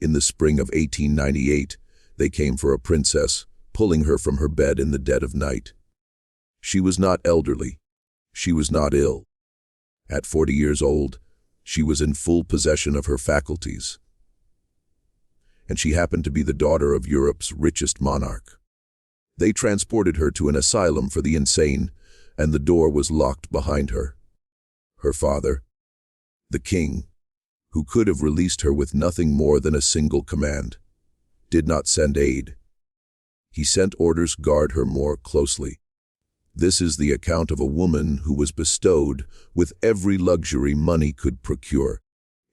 In the spring of 1898, they came for a princess, pulling her from her bed in the dead of night. She was not elderly. She was not ill. At 40 years old, she was in full possession of her faculties. And she happened to be the daughter of Europe's richest monarch. They transported her to an asylum for the insane, and the door was locked behind her. Her father, the king, who could have released her with nothing more than a single command, did not send aid. He sent orders guard her more closely. This is the account of a woman who was bestowed with every luxury money could procure,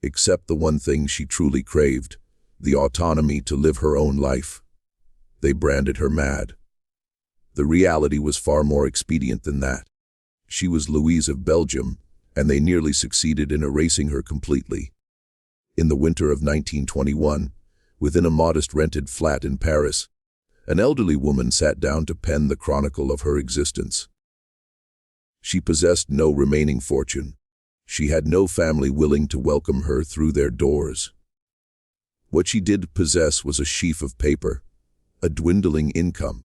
except the one thing she truly craved, the autonomy to live her own life. They branded her mad. The reality was far more expedient than that. She was Louise of Belgium, and they nearly succeeded in erasing her completely. In the winter of 1921, within a modest rented flat in Paris, an elderly woman sat down to pen the chronicle of her existence. She possessed no remaining fortune. She had no family willing to welcome her through their doors. What she did possess was a sheaf of paper, a dwindling income,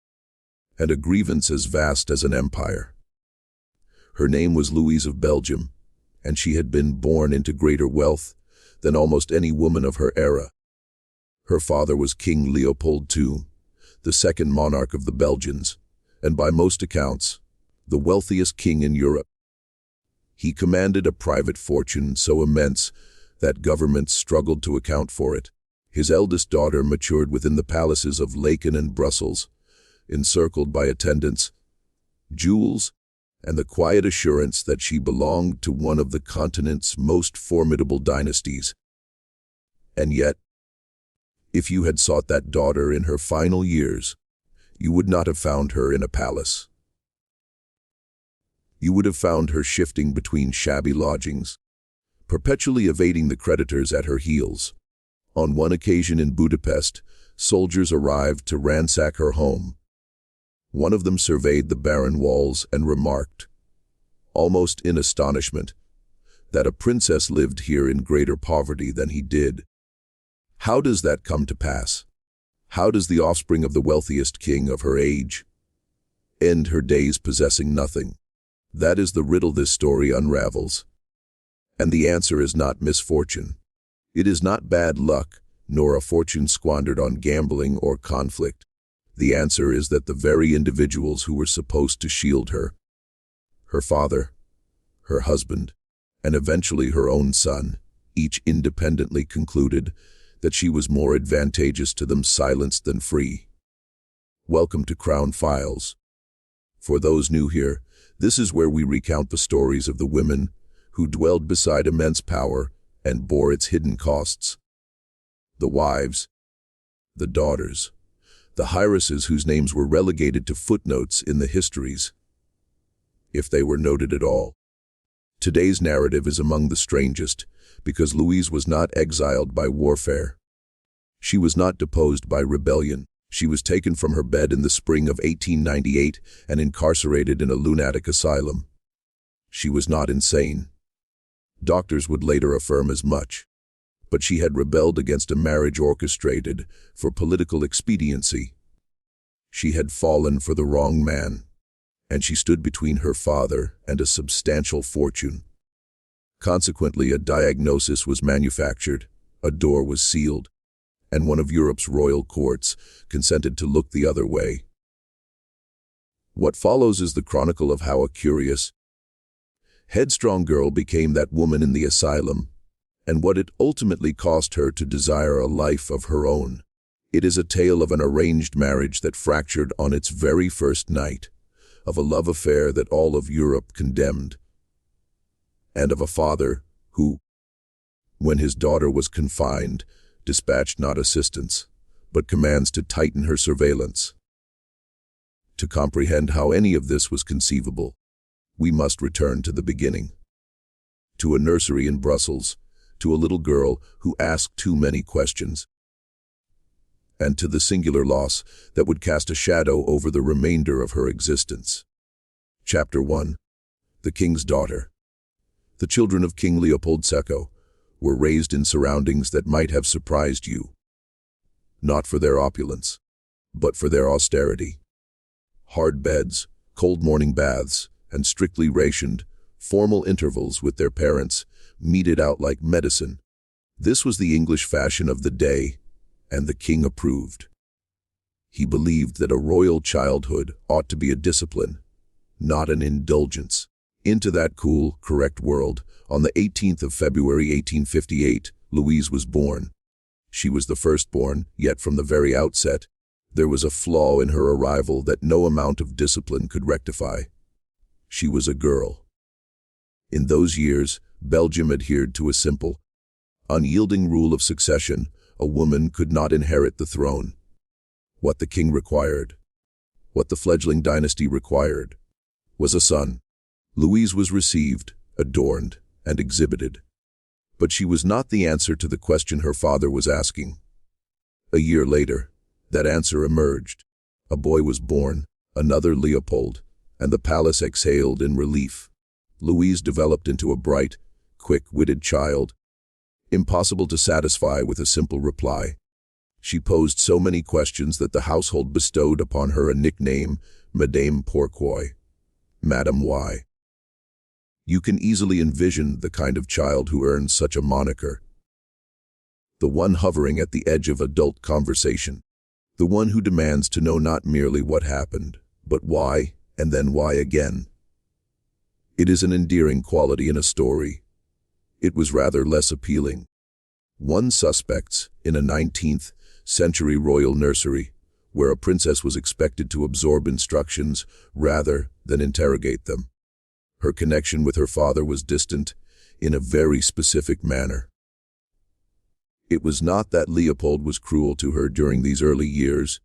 and a grievance as vast as an empire. Her name was Louise of Belgium, and she had been born into greater wealth than almost any woman of her era. Her father was King Leopold II, the second monarch of the Belgians, and by most accounts, the wealthiest king in Europe. He commanded a private fortune so immense that governments struggled to account for it. His eldest daughter matured within the palaces of Laeken and Brussels, encircled by attendants, jewels, and the quiet assurance that she belonged to one of the continent's most formidable dynasties. And yet, if you had sought that daughter in her final years, you would not have found her in a palace. You would have found her shifting between shabby lodgings, perpetually evading the creditors at her heels. On one occasion in Budapest, soldiers arrived to ransack her home. One of them surveyed the barren walls and remarked, almost in astonishment, that a princess lived here in greater poverty than he did. How does that come to pass? How does the offspring of the wealthiest king of her age end her days possessing nothing? That is the riddle this story unravels. And the answer is not misfortune. It is not bad luck, nor a fortune squandered on gambling or conflict. The answer is that the very individuals who were supposed to shield her, her father, her husband, and eventually her own son, each independently concluded that she was more advantageous to them silenced than free. Welcome to Crown Files. For those new here, this is where we recount the stories of the women who dwelled beside immense power and bore its hidden costs. The wives, the daughters, the heiresses whose names were relegated to footnotes in the histories, if they were noted at all. Today's narrative is among the strangest, because Louise was not exiled by warfare. She was not deposed by rebellion. She was taken from her bed in the spring of 1898 and incarcerated in a lunatic asylum. She was not insane. Doctors would later affirm as much. But she had rebelled against a marriage orchestrated for political expediency. She had fallen for the wrong man, and she stood between her father and a substantial fortune. Consequently, a diagnosis was manufactured, a door was sealed, and one of Europe's royal courts consented to look the other way. What follows is the chronicle of how a curious, headstrong girl became that woman in the asylum, and what it ultimately cost her to desire a life of her own. It is a tale of an arranged marriage that fractured on its very first night, of a love affair that all of Europe condemned, and of a father who, when his daughter was confined, dispatched not assistance, but commands to tighten her surveillance. To comprehend how any of this was conceivable, we must return to the beginning. To a nursery in Brussels, to a little girl who asked too many questions, and to the singular loss that would cast a shadow over the remainder of her existence. Chapter 1. The King's Daughter. The children of King Leopold II were raised in surroundings that might have surprised you. not for their opulence, but for their austerity. Hard beds, cold morning baths, and strictly rationed, formal intervals with their parents, meted out like medicine. This was the English fashion of the day, and the king approved. He believed that a royal childhood ought to be a discipline, not an indulgence. Into that cool, correct world, on the 18th of February 1858, Louise was born. She was the firstborn, yet from the very outset, there was a flaw in her arrival that no amount of discipline could rectify. She was a girl. In those years, Belgium adhered to a simple, unyielding rule of succession. A woman could not inherit the throne. What the king required, what the fledgling dynasty required, was a son. Louise was received, adorned, and exhibited. But she was not the answer to the question her father was asking. A year later, that answer emerged. A boy was born, another Leopold, and the palace exhaled in relief. Louise developed into a bright, quick-witted child, impossible to satisfy with a simple reply. She posed so many questions that the household bestowed upon her a nickname, Madame Pourquoi, Madame Why. You can easily envision the kind of child who earns such a moniker. The one hovering at the edge of adult conversation. The one who demands to know not merely what happened, but why, and then why again. It is an endearing quality in a story. It was rather less appealing. One suspects in a 19th century royal nursery, where a princess was expected to absorb instructions rather than interrogate them. Her connection with her father was distant in a very specific manner. It was not that Leopold was cruel to her during these early years.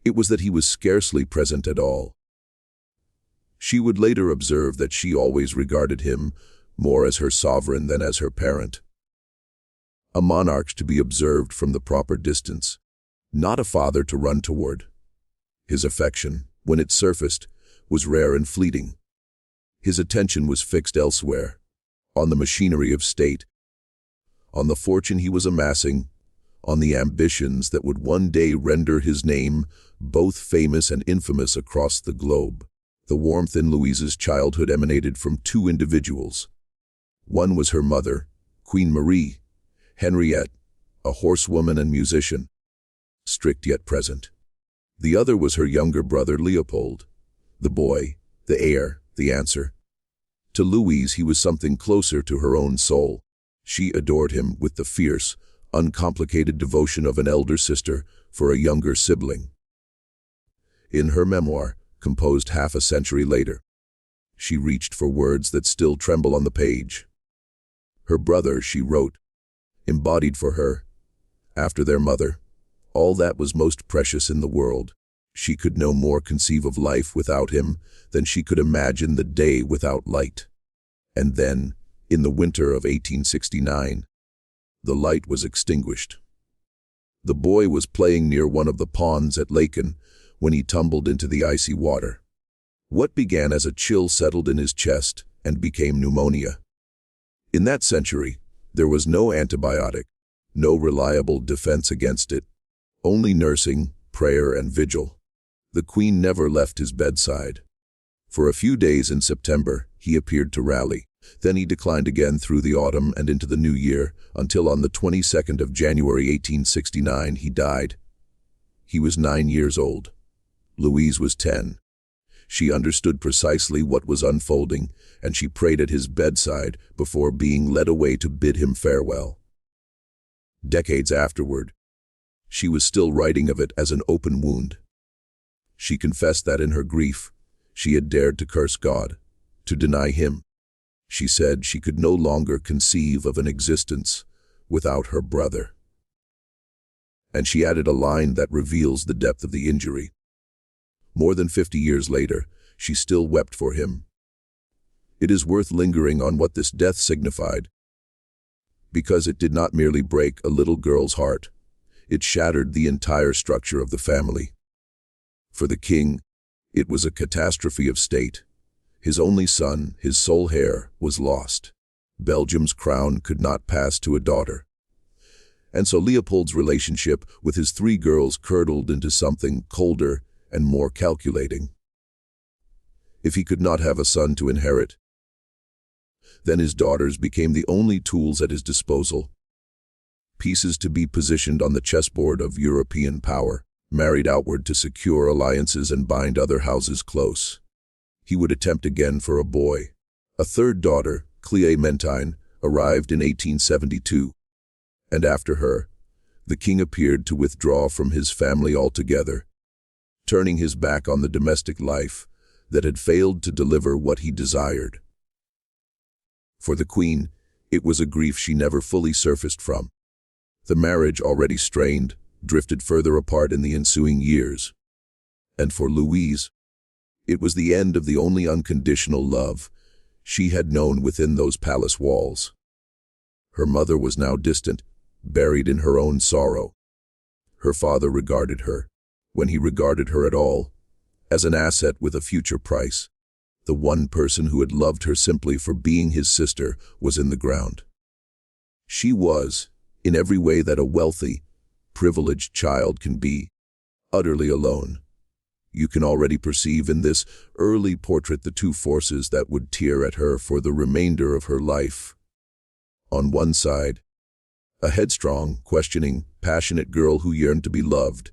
It was that he was scarcely present at all. She would later observe that she always regarded him more as her sovereign than as her parent. A monarch to be observed from the proper distance, not a father to run toward. His affection, when it surfaced, was rare and fleeting. His attention was fixed elsewhere, on the machinery of state, on the fortune he was amassing, on the ambitions that would one day render his name both famous and infamous across the globe. The warmth in Louise's childhood emanated from two individuals. One was her mother, Queen Marie, Henriette, a horsewoman and musician, strict yet present. The other was her younger brother Leopold, the boy, the heir, the answer. To Louise he was something closer to her own soul. She adored him with the fierce, uncomplicated devotion of an elder sister for a younger sibling. In her memoir, composed half a century later, she reached for words that still tremble on the page. Her brother, she wrote, embodied for her, after their mother, all that was most precious in the world. She could no more conceive of life without him than she could imagine the day without light. And then, in the winter of 1869, the light was extinguished. The boy was playing near one of the ponds at Laeken when he tumbled into the icy water. What began as a chill settled in his chest and became pneumonia. In that century, there was no antibiotic, no reliable defense against it, only nursing, prayer, and vigil. The Queen never left his bedside. For a few days in September, he appeared to rally. Then he declined again through the autumn and into the new year, until on the 22nd of January 1869 he died. He was 9 years old. Louise was 10. She understood precisely what was unfolding, and she prayed at his bedside before being led away to bid him farewell. Decades afterward, she was still writing of it as an open wound. She confessed that in her grief, she had dared to curse God, to deny him. She said she could no longer conceive of an existence without her brother. And she added a line that reveals the depth of the injury. More than 50 years later, she still wept for him. It is worth lingering on what this death signified, because it did not merely break a little girl's heart, it shattered the entire structure of the family. For the king, it was a catastrophe of state. His only son, his sole heir, was lost. Belgium's crown could not pass to a daughter. And so Leopold's relationship with his three girls curdled into something colder and more calculating. If he could not have a son to inherit, then his daughters became the only tools at his disposal, pieces to be positioned on the chessboard of European power, married outward to secure alliances and bind other houses close. He would attempt again for a boy. A third daughter, Clementine, arrived in 1872, and after her, the king appeared to withdraw from his family altogether, turning his back on the domestic life that had failed to deliver what he desired. For the queen, it was a grief she never fully surfaced from. The marriage, already strained, drifted further apart in the ensuing years. And for Louise, it was the end of the only unconditional love she had known within those palace walls. Her mother was now distant, buried in her own sorrow. Her father regarded her, when he regarded her at all, as an asset with a future price. The one person who had loved her simply for being his sister was in the ground. She was, in every way that a wealthy, privileged child can be, utterly alone. You can already perceive in this early portrait the two forces that would tear at her for the remainder of her life. On one side, a headstrong, questioning, passionate girl who yearned to be loved.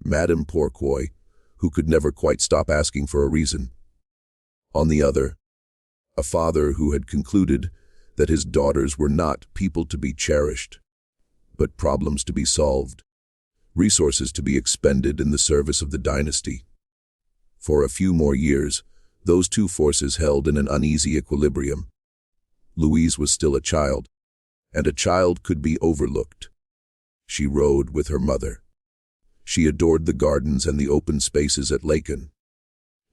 Madame Pourquoi, who could never quite stop asking for a reason. On the other, a father who had concluded that his daughters were not people to be cherished, but problems to be solved, resources to be expended in the service of the dynasty. For a few more years, those two forces held in an uneasy equilibrium. Louise was still a child, and a child could be overlooked. She rode with her mother. She adored the gardens and the open spaces at Laeken.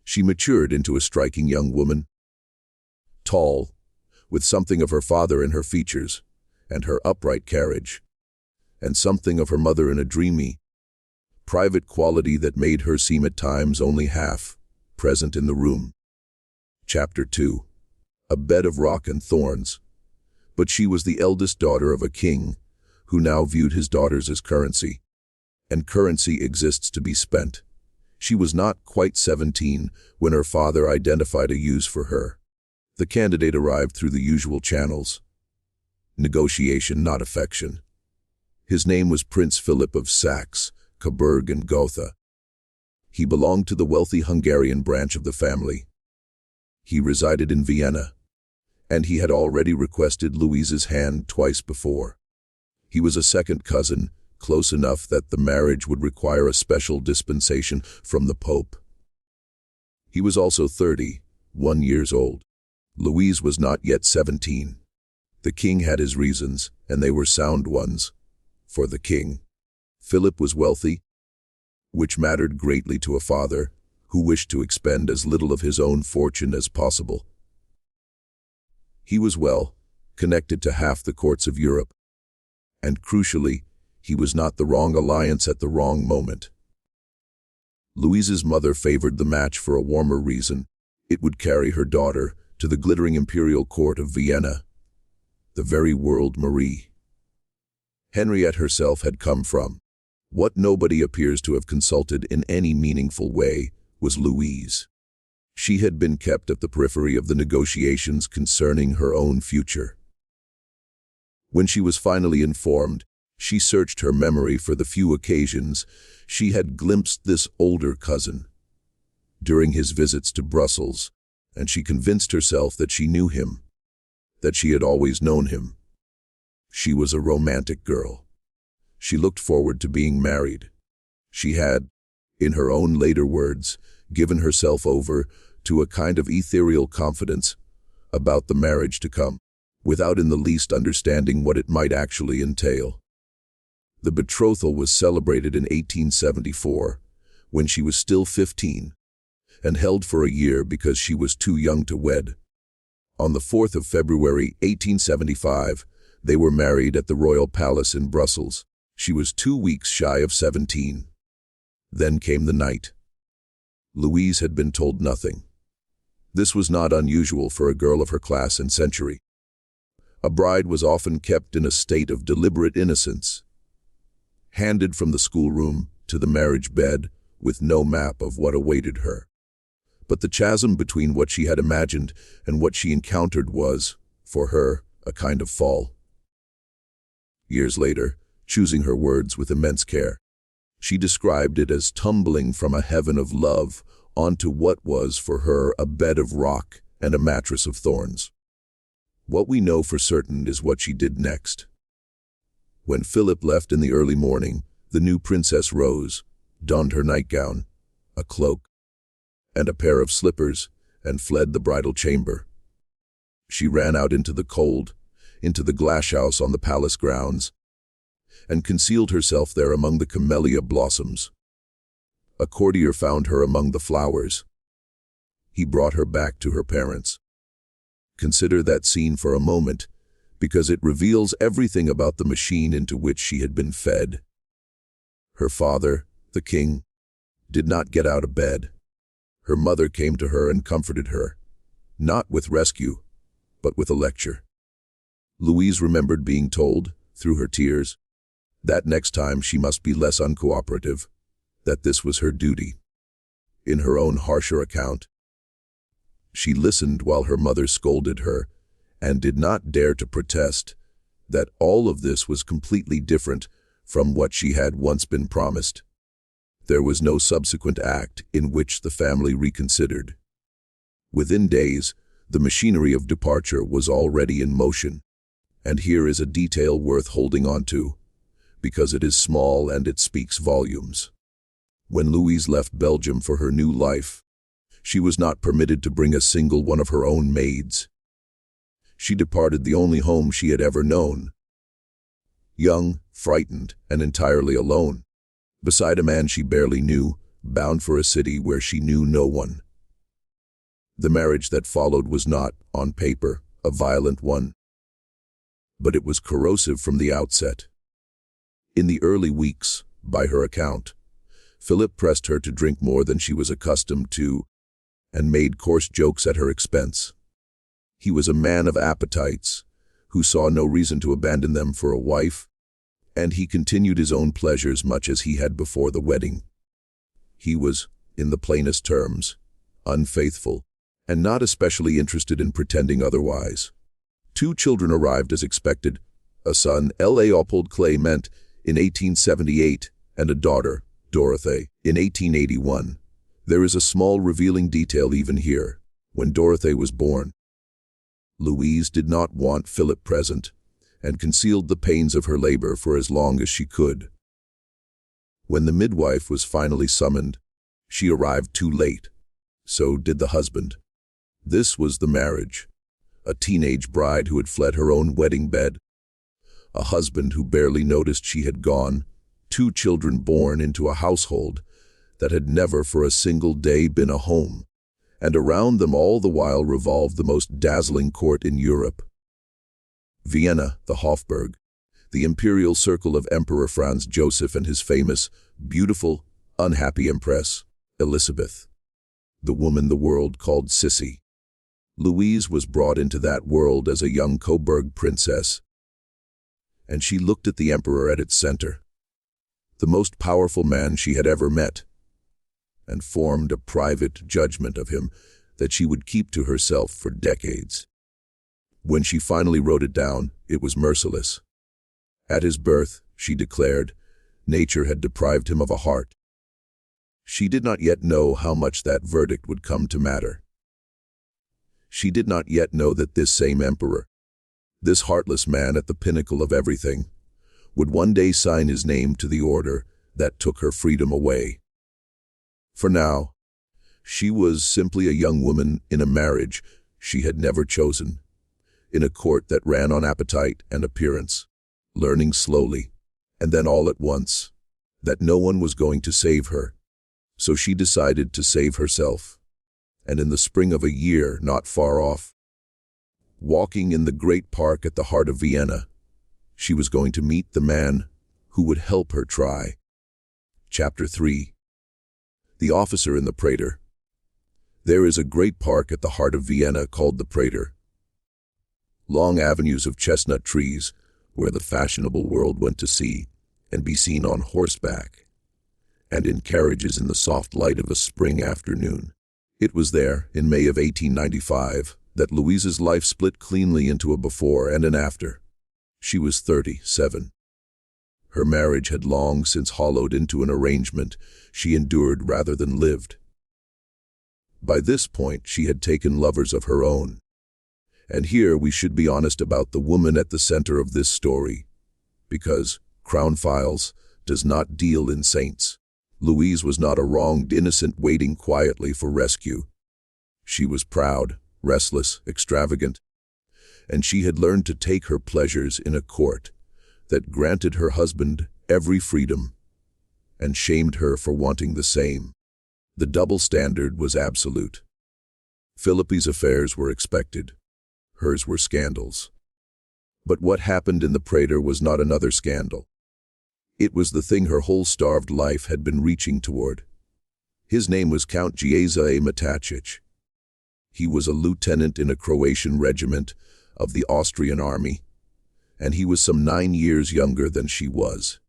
She matured into a striking young woman, tall, with something of her father in her features and her upright carriage, and something of her mother in a dreamy, private quality that made her seem at times only half present in the room. Chapter 2. A bed of rock and thorns. But she was the eldest daughter of a king, who now viewed his daughters as currency, and currency exists to be spent. She was not quite 17 when her father identified a use for her. The candidate arrived through the usual channels. Negotiation, not affection. His name was Prince Philip of Saxe, Coburg and Gotha. He belonged to the wealthy Hungarian branch of the family. He resided in Vienna, and he had already requested Louise's hand twice before. He was a second cousin, close enough that the marriage would require a special dispensation from the Pope. He was also 31 years old. Louise was not yet 17. The king had his reasons, and they were sound ones, for the king. Philip was wealthy, which mattered greatly to a father who wished to expend as little of his own fortune as possible. He was well connected to half the courts of Europe, and crucially, he was not the wrong alliance at the wrong moment. Louise's mother favored the match for a warmer reason. It would carry her daughter to the glittering imperial court of Vienna, the very world Marie Henriette herself had come from. What nobody appears to have consulted in any meaningful way was Louise. She had been kept at the periphery of the negotiations concerning her own future. When she was finally informed, she searched her memory for the few occasions she had glimpsed this older cousin during his visits to Brussels, and she convinced herself that she knew him, that she had always known him. She was a romantic girl. She looked forward to being married. She had, in her own later words, given herself over to a kind of ethereal confidence about the marriage to come, without in the least understanding what it might actually entail. The betrothal was celebrated in 1874, when she was still 15, and held for a year because she was too young to wed. On the 4th of February, 1875, they were married at the Royal Palace in Brussels. She was 2 weeks shy of 17. Then came the night. Louise had been told nothing. This was not unusual for a girl of her class and century. A bride was often kept in a state of deliberate innocence, handed from the schoolroom to the marriage bed with no map of what awaited her. But the chasm between what she had imagined and what she encountered was, for her, a kind of fall. Years later, choosing her words with immense care, she described it as tumbling from a heaven of love onto what was for her a bed of rock and a mattress of thorns. What we know for certain is what she did next. When Philip left in the early morning, the new princess rose, donned her nightgown, a cloak, and a pair of slippers, and fled the bridal chamber. She ran out into the cold, into the glasshouse on the palace grounds, and concealed herself there among the camellia blossoms. A courtier found her among the flowers. He brought her back to her parents. Consider that scene for a moment, because it reveals everything about the machine into which she had been fed. Her father, the king, did not get out of bed. Her mother came to her and comforted her, not with rescue, but with a lecture. Louise remembered being told, through her tears, that next time she must be less uncooperative, that this was her duty. In her own harsher account, she listened while her mother scolded her, and did not dare to protest that all of this was completely different from what she had once been promised. There was no subsequent act in which the family reconsidered. Within days, the machinery of departure was already in motion, and here is a detail worth holding on to, because it is small and it speaks volumes. When Louise left Belgium for her new life, she was not permitted to bring a single one of her own maids. She departed the only home she had ever known. Young, frightened, and entirely alone, beside a man she barely knew, bound for a city where she knew no one. The marriage that followed was not, on paper, a violent one, but it was corrosive from the outset. In the early weeks, by her account, Philip pressed her to drink more than she was accustomed to, and made coarse jokes at her expense. He was a man of appetites, who saw no reason to abandon them for a wife, and he continued his own pleasures much as he had before the wedding. He was, in the plainest terms, unfaithful, and not especially interested in pretending otherwise. 2 children arrived as expected, a son, Leopold Clement, in 1878, and a daughter, Dorothée, in 1881. There is a small revealing detail even here. When Dorothée was born, Louise did not want Philip present, and concealed the pains of her labor for as long as she could. When the midwife was finally summoned, she arrived too late. So did the husband. This was the marriage. A teenage bride who had fled her own wedding bed. A husband who barely noticed she had gone. 2 children born into a household that had never for a single day been a home, and around them all the while revolved the most dazzling court in Europe. Vienna, the Hofburg, the imperial circle of Emperor Franz Joseph and his famous, beautiful, unhappy empress, Elizabeth, the woman the world called Sissy. Louise was brought into that world as a young Coburg princess, and she looked at the emperor at its center, the most powerful man she had ever met, and formed a private judgment of him that she would keep to herself for decades. When she finally wrote it down, it was merciless. At his birth, she declared, nature had deprived him of a heart. She did not yet know how much that verdict would come to matter. She did not yet know that this same emperor, this heartless man at the pinnacle of everything, would one day sign his name to the order that took her freedom away. For now, she was simply a young woman in a marriage she had never chosen, in a court that ran on appetite and appearance, learning slowly, and then all at once, that no one was going to save her. So she decided to save herself, and in the spring of a year not far off, walking in the great park at the heart of Vienna, she was going to meet the man who would help her try. Chapter 3. The officer in the Prater. There is a great park at the heart of Vienna called the Prater. long avenues of chestnut trees where the fashionable world went to see and be seen on horseback, and in carriages in the soft light of a spring afternoon. It was there, in May of 1895, that Louise's life split cleanly into a before and an after. She was 37. Her marriage had long since hollowed into an arrangement she endured rather than lived. By this point, she had taken lovers of her own. And here we should be honest about the woman at the center of this story, because Crown Files does not deal in saints. Louise was not a wronged innocent waiting quietly for rescue. She was proud, restless, extravagant, and she had learned to take her pleasures in a court that granted her husband every freedom and shamed her for wanting the same. The double standard was absolute. Philippe's affairs were expected. Hers were scandals. But what happened in the Prater was not another scandal. It was the thing her whole starved life had been reaching toward. His name was Count Jerzy Matacic. He was a lieutenant in a Croatian regiment of the Austrian army, and he was some 9 years younger than she was.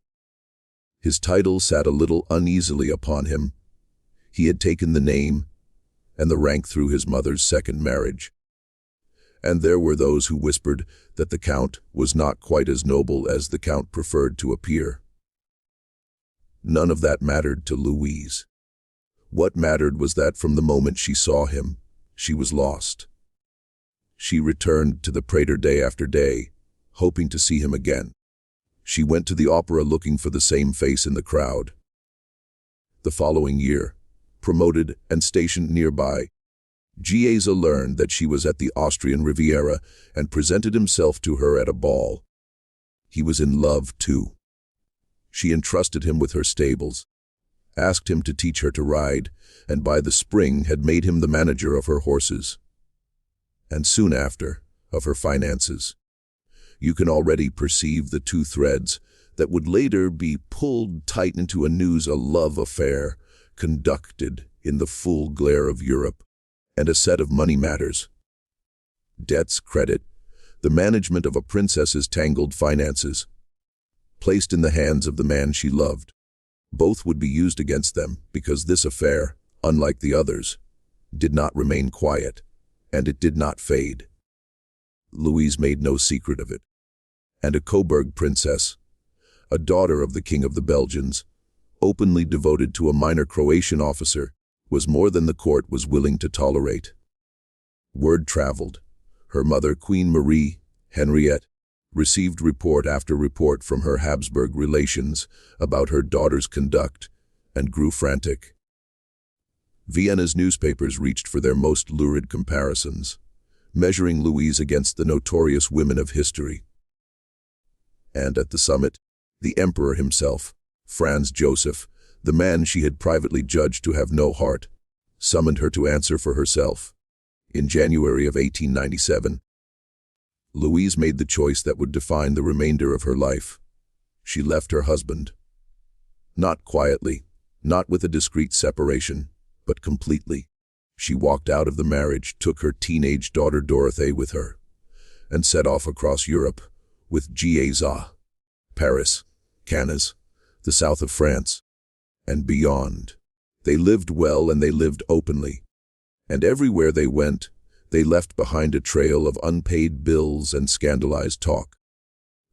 His title sat a little uneasily upon him. He had taken the name and the rank through his mother's second marriage. And there were those who whispered that the Count was not quite as noble as the Count preferred to appear. None of that mattered to Louise. What mattered was that from the moment she saw him, she was lost. She returned to the Prater day after day, hoping to see him again. She went to the opera looking for the same face in the crowd. The following year, promoted and stationed nearby, Jerzy learned that she was at the Austrian Riviera and presented himself to her at a ball. He was in love, too. She entrusted him with her stables, asked him to teach her to ride, and by the spring had made him the manager of her horses, and soon after, of her finances. You can already perceive the two threads that would later be pulled tight into a love affair conducted in the full glare of Europe, and a set of money matters. Debts, credit, the management of a princess's tangled finances, placed in the hands of the man she loved. Both would be used against them because this affair, unlike the others, did not remain quiet, and it did not fade. Louise made no secret of it. And a Coburg princess, a daughter of the King of the Belgians, openly devoted to a minor Croatian officer, was more than the court was willing to tolerate. Word traveled. Her mother, Queen Marie, Henriette, received report after report from her Habsburg relations about her daughter's conduct and grew frantic. Vienna's newspapers reached for their most lurid comparisons, measuring Louise against the notorious women of history. And at the summit, the emperor himself, Franz Joseph, the man she had privately judged to have no heart, summoned her to answer for herself. In January of 1897, Louise made the choice that would define the remainder of her life. She left her husband. Not quietly, not with a discreet separation, but completely. She walked out of the marriage, took her teenage daughter Dorothée with her, and set off across Europe with Jerzy, Paris, Cannes, the south of France, and beyond. They lived well and they lived openly, and everywhere they went, they left behind a trail of unpaid bills and scandalized talk.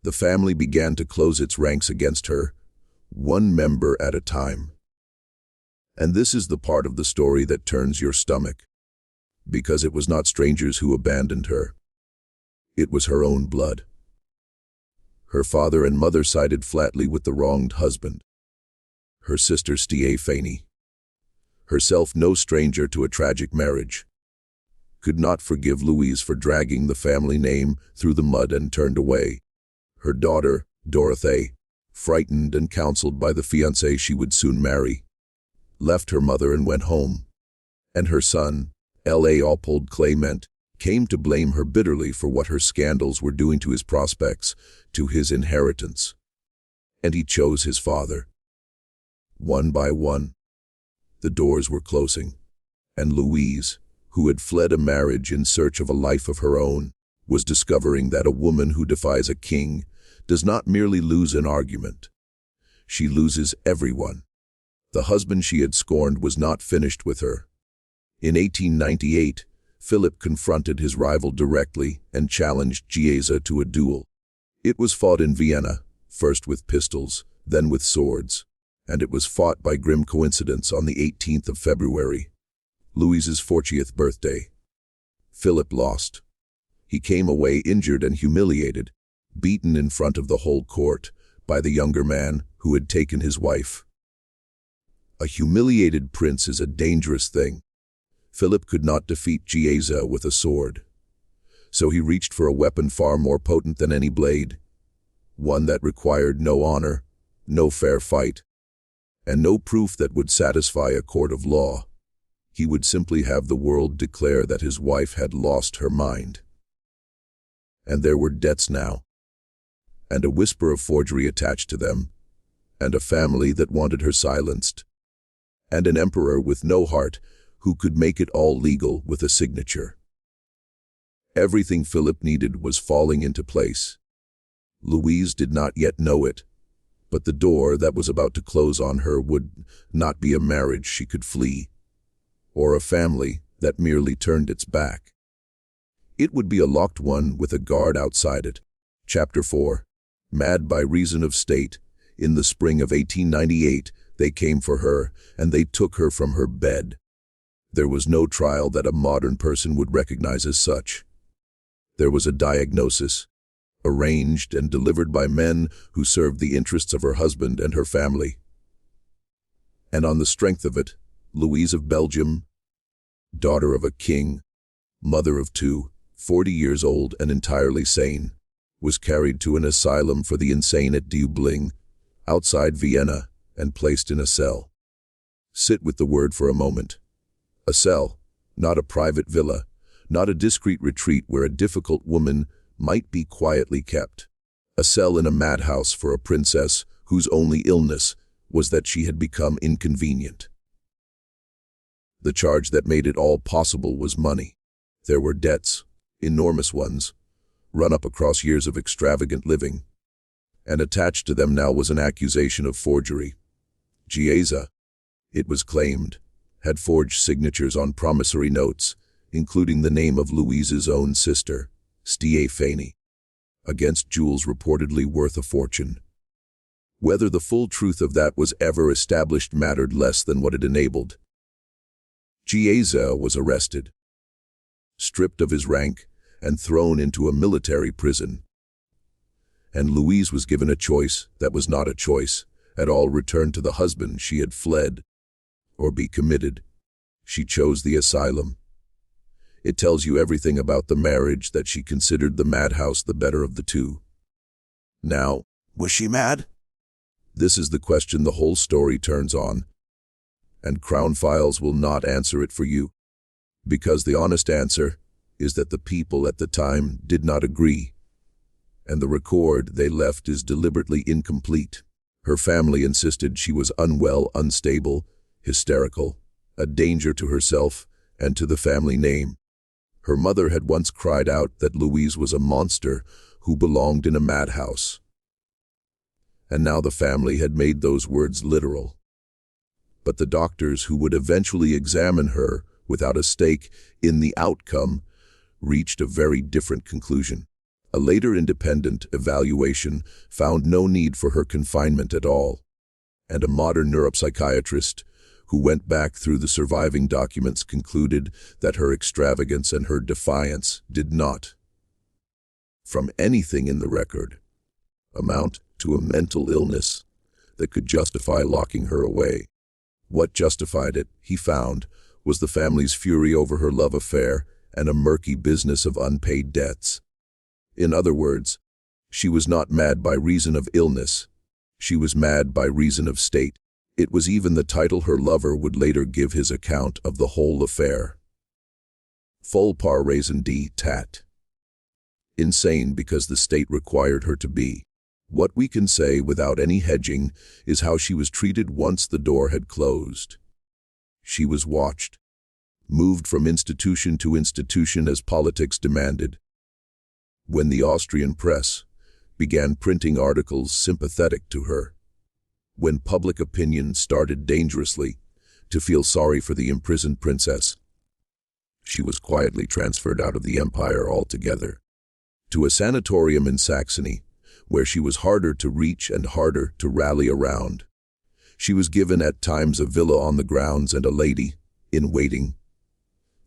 The family began to close its ranks against her, one member at a time. And this is the part of the story that turns your stomach, because it was not strangers who abandoned her. It was her own blood. Her father and mother sided flatly with the wronged husband. Her sister Stéphanie, herself no stranger to a tragic marriage, could not forgive Louise for dragging the family name through the mud and turned away. Her daughter, Dorothée, frightened and counseled by the fiancé she would soon marry, left her mother and went home. And her son, Leopold Clement, came to blame her bitterly for what her scandals were doing to his prospects, to his inheritance. And he chose his father. One by one, the doors were closing, and Louise, who had fled a marriage in search of a life of her own, was discovering that a woman who defies a king does not merely lose an argument. She loses everyone. The husband she had scorned was not finished with her. In 1898, Philip confronted his rival directly and challenged Gieza to a duel. It was fought in Vienna, first with pistols, then with swords, and it was fought by grim coincidence on the 18th of February, Louise's 40th birthday. Philip lost. He came away injured and humiliated, beaten in front of the whole court by the younger man who had taken his wife. A humiliated prince is a dangerous thing. Philip could not defeat Gieza with a sword, so he reached for a weapon far more potent than any blade, one that required no honor, no fair fight, and no proof that would satisfy a court of law. He would simply have the world declare that his wife had lost her mind. And there were debts now, and a whisper of forgery attached to them, and a family that wanted her silenced, and an emperor with no heart who could make it all legal with a signature. Everything Philip needed was falling into place. Louise did not yet know it, but the door that was about to close on her would not be a marriage she could flee, or a family that merely turned its back. It would be a locked one with a guard outside it. Chapter 4. Mad by reason of state, in the spring of 1898, they came for her, and they took her from her bed. There was no trial that a modern person would recognize as such. There was a diagnosis, arranged and delivered by men who served the interests of her husband and her family. And on the strength of it, Louise of Belgium, daughter of a king, mother of two, 40 years old and entirely sane, was carried to an asylum for the insane at Dublin, outside Vienna, and placed in a cell. Sit with the word for a moment. A cell, not a private villa, not a discreet retreat where a difficult woman might be quietly kept. A cell in a madhouse for a princess whose only illness was that she had become inconvenient. The charge that made it all possible was money. There were debts, enormous ones, run up across years of extravagant living, and attached to them now was an accusation of forgery. Gieza, it was claimed, had forged signatures on promissory notes, including the name of Louise's own sister, Stefanie, against jewels reportedly worth a fortune. Whether the full truth of that was ever established mattered less than what it enabled. Gieza was arrested, stripped of his rank, and thrown into a military prison. And Louise was given a choice that was not a choice at all: return to the husband she had fled, or be committed. She chose the asylum. It tells you everything about the marriage that she considered the madhouse the better of the two. Now, was she mad? This is the question the whole story turns on, and Crown Files will not answer it for you, because the honest answer is that the people at the time did not agree, and the record they left is deliberately incomplete. Her family insisted she was unwell, unstable, hysterical, a danger to herself and to the family name. Her mother had once cried out that Louise was a monster who belonged in a madhouse. And now the family had made those words literal. But the doctors who would eventually examine her without a stake in the outcome reached a very different conclusion. A later independent evaluation found no need for her confinement at all, and a modern neuropsychiatrist who went back through the surviving documents concluded that her extravagance and her defiance did not, from anything in the record, amount to a mental illness that could justify locking her away. What justified it, he found, was the family's fury over her love affair and a murky business of unpaid debts. In other words, she was not mad by reason of illness. She was mad by reason of state. It was even the title her lover would later give his account of the whole affair. Folle par raison d'etat. Insane because the state required her to be. What we can say without any hedging is how she was treated once the door had closed. She was watched, moved from institution to institution as politics demanded. when the Austrian press began printing articles sympathetic to her, when public opinion started dangerously to feel sorry for the imprisoned princess, she was quietly transferred out of the empire altogether to a sanatorium in Saxony, where she was harder to reach and harder to rally around. She was given at times a villa on the grounds and a lady in waiting,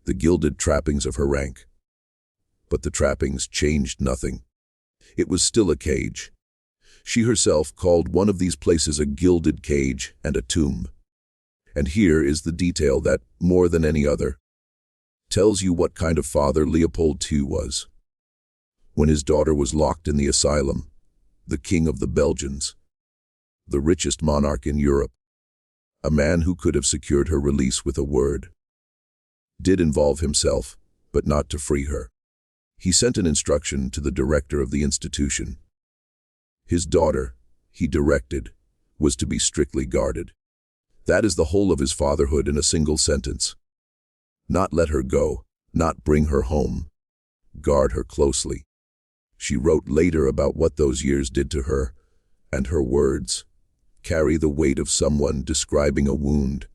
the gilded trappings of her rank. But the trappings changed nothing. It was still a cage. She herself called one of these places a gilded cage and a tomb. And here is the detail that, more than any other, tells you what kind of father Leopold II was. When his daughter was locked in the asylum, the King of the Belgians, the richest monarch in Europe, a man who could have secured her release with a word, did involve himself, but not to free her. He sent an instruction to the director of the institution. His daughter, he directed, was to be strictly guarded. That is the whole of his fatherhood in a single sentence. Not let her go, not bring her home. Guard her closely. She wrote later about what those years did to her, and her words carry the weight of someone describing a wound,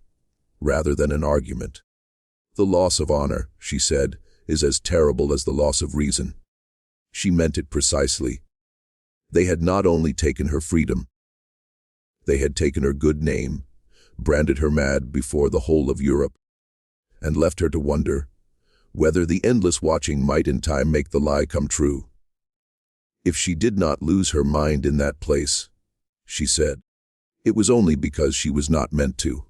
rather than an argument. The loss of honor, she said, is as terrible as the loss of reason. She meant it precisely. They had not only taken her freedom, they had taken her good name, branded her mad before the whole of Europe, and left her to wonder whether the endless watching might in time make the lie come true. If she did not lose her mind in that place, she said, it was only because she was not meant to.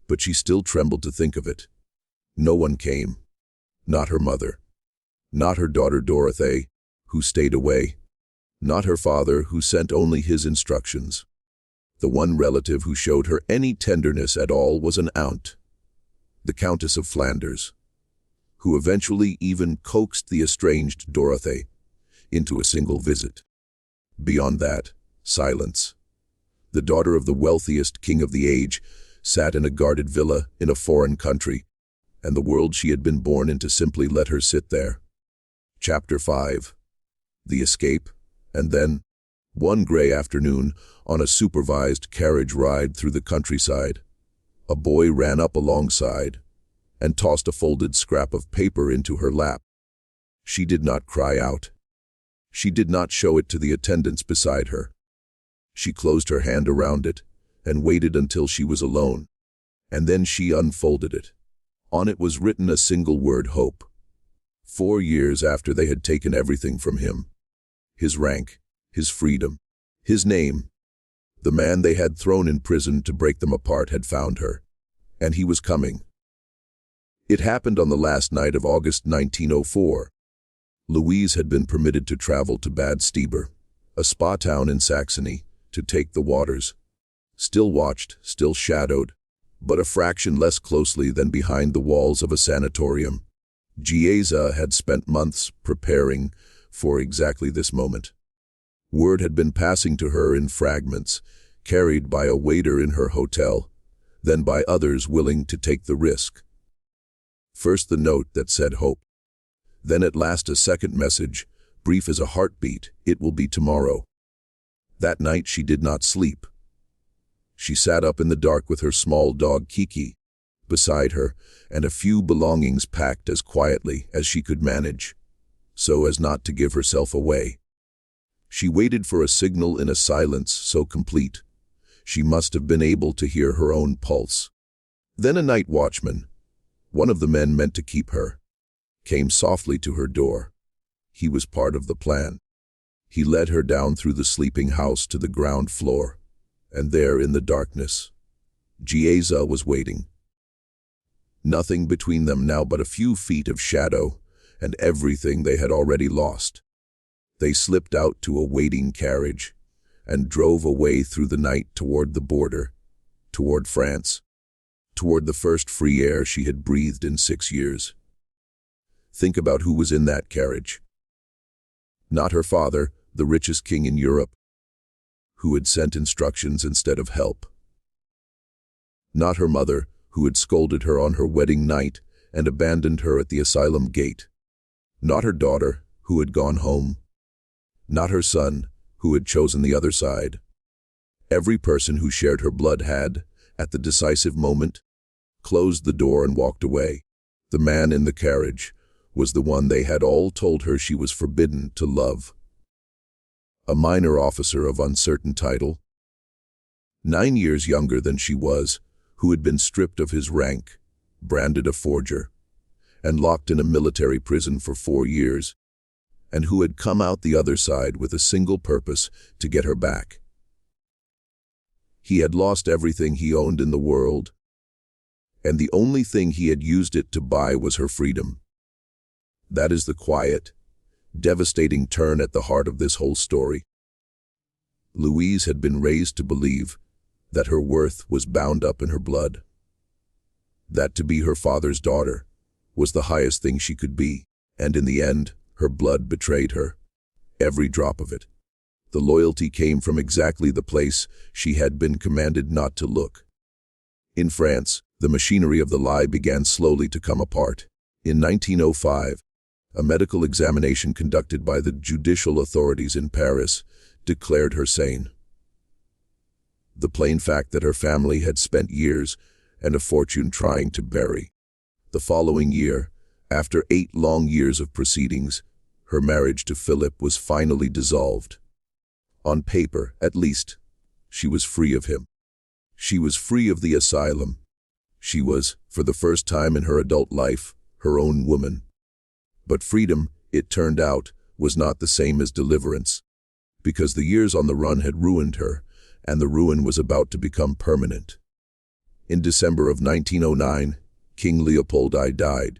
But she still trembled to think of it. No one came. Not her mother. Not her daughter Dorothée, who stayed away. Not her father, who sent only his instructions. The one relative who showed her any tenderness at all was an aunt, the Countess of Flanders, who eventually even coaxed the estranged Dorothée into a single visit. Beyond that, silence. The daughter of the wealthiest king of the age sat in a guarded villa in a foreign country, and the world she had been born into simply let her sit there. Chapter 5. The Escape. And then, one gray afternoon, on a supervised carriage ride through the countryside, a boy ran up alongside and tossed a folded scrap of paper into her lap. She did not cry out. She did not show it to the attendants beside her. She closed her hand around it and waited until she was alone, and then she unfolded it. On it was written a single word: hope. 4 years after they had taken everything from him, his rank, his freedom, his name, the man they had thrown in prison to break them apart had found her, and he was coming. It happened on the last night of August 1904. Louise had been permitted to travel to Bad Stieber, a spa town in Saxony, to take the waters. Still watched, still shadowed, but a fraction less closely than behind the walls of a sanatorium. Giesa had spent months preparing for exactly this moment. Word had been passing to her in fragments, carried by a waiter in her hotel, then by others willing to take the risk. First the note that said hope. Then at last a second message, brief as a heartbeat: it will be tomorrow. That night she did not sleep. She sat up in the dark with her small dog Kiki beside her, and a few belongings packed as quietly as she could manage, so as not to give herself away. She waited for a signal in a silence so complete, she must have been able to hear her own pulse. Then a night watchman, one of the men meant to keep her, came softly to her door. He was part of the plan. He led her down through the sleeping house to the ground floor, and there in the darkness, Giesa was waiting. Nothing between them now but a few feet of shadow, and everything they had already lost. They slipped out to a waiting carriage and drove away through the night toward the border, toward France, toward the first free air she had breathed in 6 years. Think about who was in that carriage. Not her father, the richest king in Europe, who had sent instructions instead of help. Not her mother, who had scolded her on her wedding night and abandoned her at the asylum gate. Not her daughter, who had gone home, not her son, who had chosen the other side. Every person who shared her blood had, at the decisive moment, closed the door and walked away. The man in the carriage was the one they had all told her she was forbidden to love. A minor officer of uncertain title, 9 years younger than she was, who had been stripped of his rank, branded a forger, and locked in a military prison for 4 years, and who had come out the other side with a single purpose: to get her back. He had lost everything he owned in the world, and the only thing he had used it to buy was her freedom. That is the quiet, devastating turn at the heart of this whole story. Louise had been raised to believe that her worth was bound up in her blood, that to be her father's daughter was the highest thing she could be, and in the end, her blood betrayed her, every drop of it. The loyalty came from exactly the place she had been commanded not to look. In France, the machinery of the lie began slowly to come apart. In 1905, a medical examination conducted by the judicial authorities in Paris declared her sane. The plain fact that her family had spent years and a fortune trying to bury. The following year, after 8 long years of proceedings, her marriage to Philip was finally dissolved. On paper, at least, she was free of him. She was free of the asylum. She was, for the first time in her adult life, her own woman. But freedom, it turned out, was not the same as deliverance, because the years on the run had ruined her, and the ruin was about to become permanent. In December of 1909, King Leopold I died,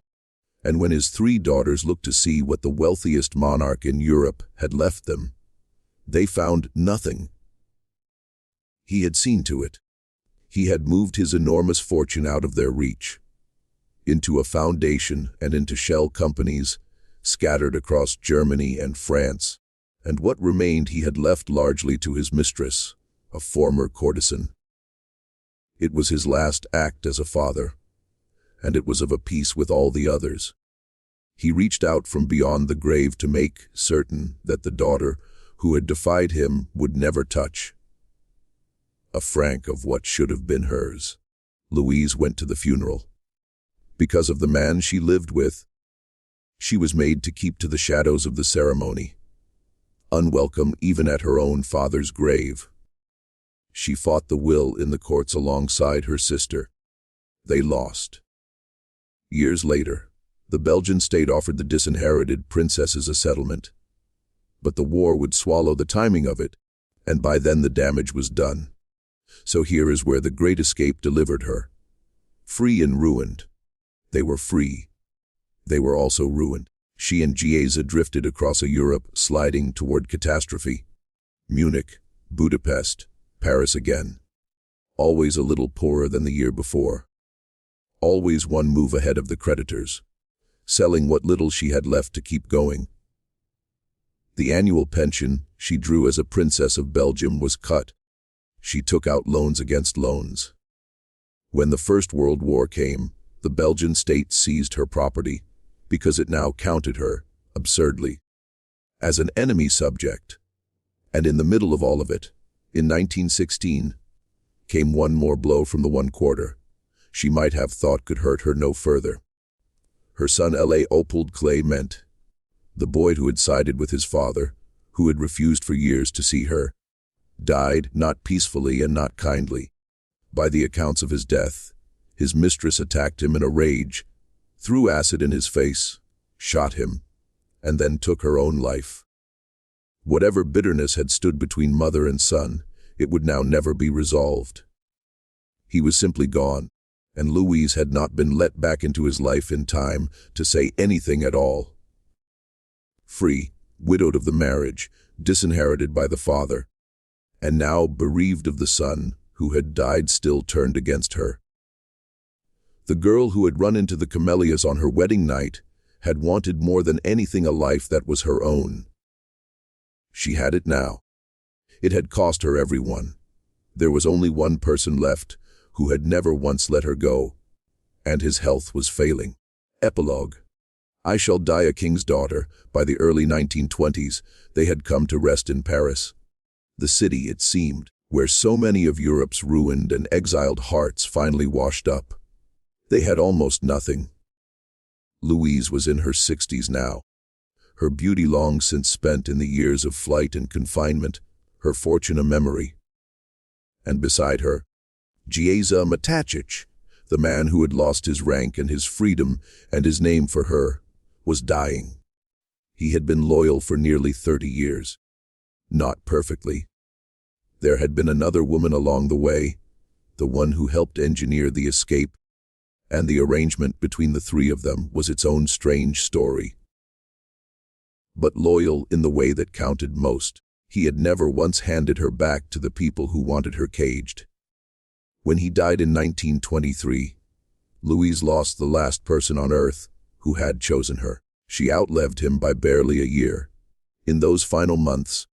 and when his 3 daughters looked to see what the wealthiest monarch in Europe had left them, they found nothing. He had seen to it. He had moved his enormous fortune out of their reach, into a foundation and into shell companies scattered across Germany and France, and what remained he had left largely to his mistress, a former courtesan. It was his last act as a father, and it was of a piece with all the others. He reached out from beyond the grave to make certain that the daughter who had defied him would never touch a franc of what should have been hers. Louise went to the funeral. Because of the man she lived with, she was made to keep to the shadows of the ceremony, unwelcome even at her own father's grave. She fought the will in the courts alongside her sister. They lost. Years later, the Belgian state offered the disinherited princesses a settlement, but the war would swallow the timing of it, and by then the damage was done. So here is where the Great Escape delivered her. Free and ruined. They were free. They were also ruined. She and Gieza drifted across a Europe sliding toward catastrophe. Munich, Budapest, Paris again. Always a little poorer than the year before. Always one move ahead of the creditors, selling what little she had left to keep going. The annual pension she drew as a Princess of Belgium was cut. She took out loans against loans. When the First World War came, the Belgian state seized her property because it now counted her, absurdly, as an enemy subject. And in the middle of all of it, in 1916, came one more blow from the 1/4 she might have thought could hurt her no further. Her son Leopold Clement, the boy who had sided with his father, who had refused for years to see her, died not peacefully and not kindly. By the accounts of his death, his mistress attacked him in a rage, threw acid in his face, shot him, and then took her own life. Whatever bitterness had stood between mother and son, it would now never be resolved. He was simply gone, and Louise had not been let back into his life in time to say anything at all. Free, widowed of the marriage, disinherited by the father, and now bereaved of the son who had died still turned against her. The girl who had run into the camellias on her wedding night had wanted more than anything a life that was her own. She had it now. It had cost her everyone. There was only one person left who had never once let her go, and his health was failing. Epilogue. I shall die a king's daughter. By the early 1920s, they had come to rest in Paris. The city, it seemed, where so many of Europe's ruined and exiled hearts finally washed up. They had almost nothing. Louise was in her 60s now, her beauty long since spent in the years of flight and confinement, her fortune a memory. And beside her, Gieza Matacic, the man who had lost his rank and his freedom and his name for her, was dying. He had been loyal for nearly 30 years. Not perfectly. There had been another woman along the way, the one who helped engineer the escape, and the arrangement between the three of them was its own strange story. But loyal in the way that counted most, he had never once handed her back to the people who wanted her caged. When he died in 1923, Louise lost the last person on earth who had chosen her. She outlived him by barely a year. In those final months,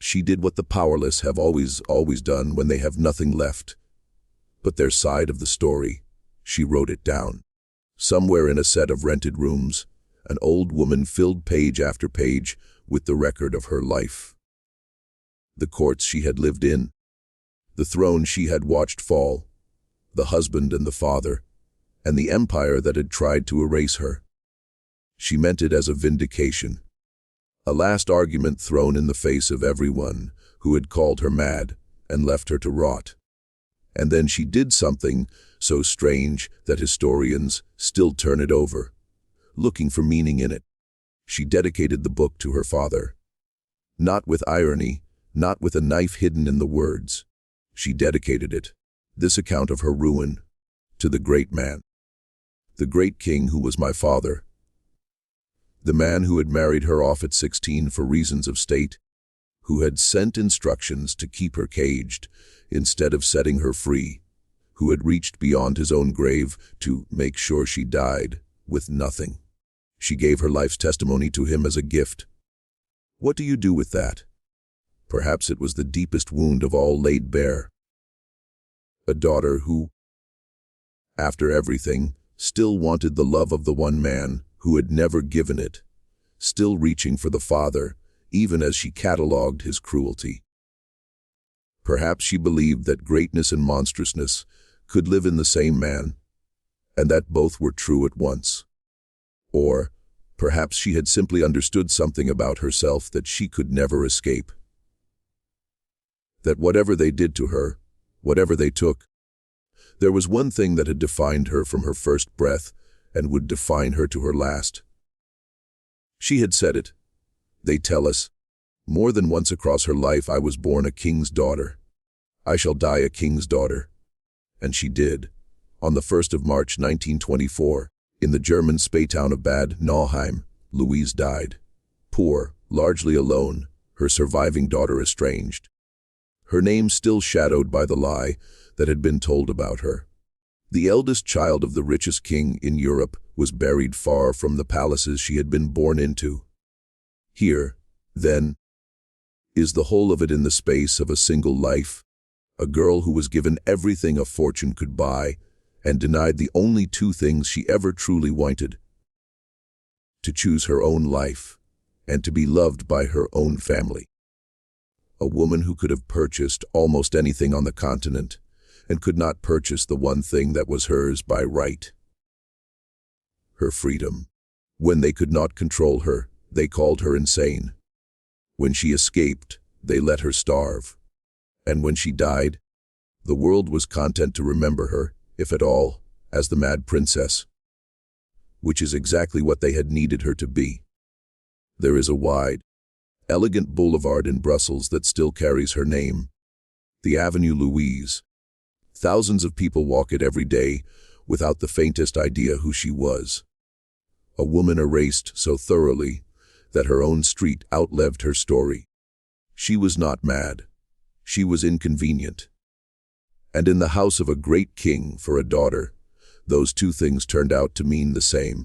she did what the powerless have always done when they have nothing left. But their side of the story, she wrote it down. Somewhere in a set of rented rooms, an old woman filled page after page with the record of her life. The courts she had lived in, the throne she had watched fall, the husband and the father, and the empire that had tried to erase her. She meant it as a vindication, a last argument thrown in the face of everyone who had called her mad and left her to rot. And then she did something so strange that historians still turn it over, looking for meaning in it. She dedicated the book to her father. Not with irony, not with a knife hidden in the words. She dedicated it, this account of her ruin, to the great man, the great king who was my father, the man who had married her off at 16 for reasons of state, who had sent instructions to keep her caged instead of setting her free, who had reached beyond his own grave to make sure she died with nothing. She gave her life's testimony to him as a gift. What do you do with that? Perhaps it was the deepest wound of all laid bare. A daughter who, after everything, still wanted the love of the one man who had never given it, still reaching for the father, even as she catalogued his cruelty. Perhaps she believed that greatness and monstrousness could live in the same man, and that both were true at once. Or perhaps she had simply understood something about herself that she could never escape. That whatever they did to her, whatever they took, there was one thing that had defined her from her first breath and would define her to her last. She had said it. They tell us, more than once across her life, I was born a king's daughter. I shall die a king's daughter. And she did. On the 1st of March 1924, in the German spey town of Bad Nauheim, Louise died. Poor, largely alone, her surviving daughter estranged. Her name still shadowed by the lie that had been told about her. The eldest child of the richest king in Europe was buried far from the palaces she had been born into. Here, then, is the whole of it in the space of a single life, a girl who was given everything a fortune could buy and denied the only two things she ever truly wanted: to choose her own life and to be loved by her own family. A woman who could have purchased almost anything on the continent and could not purchase the one thing that was hers by right: her freedom. When they could not control her, they called her insane. When she escaped, they let her starve. And when she died, the world was content to remember her, if at all, as the mad princess, which is exactly what they had needed her to be. There is a wide, elegant boulevard in Brussels that still carries her name, the Avenue Louise. Thousands of people walk it every day without the faintest idea who she was. A woman erased so thoroughly that her own street outlived her story. She was not mad. She was inconvenient. And in the house of a great king for a daughter, those two things turned out to mean the same.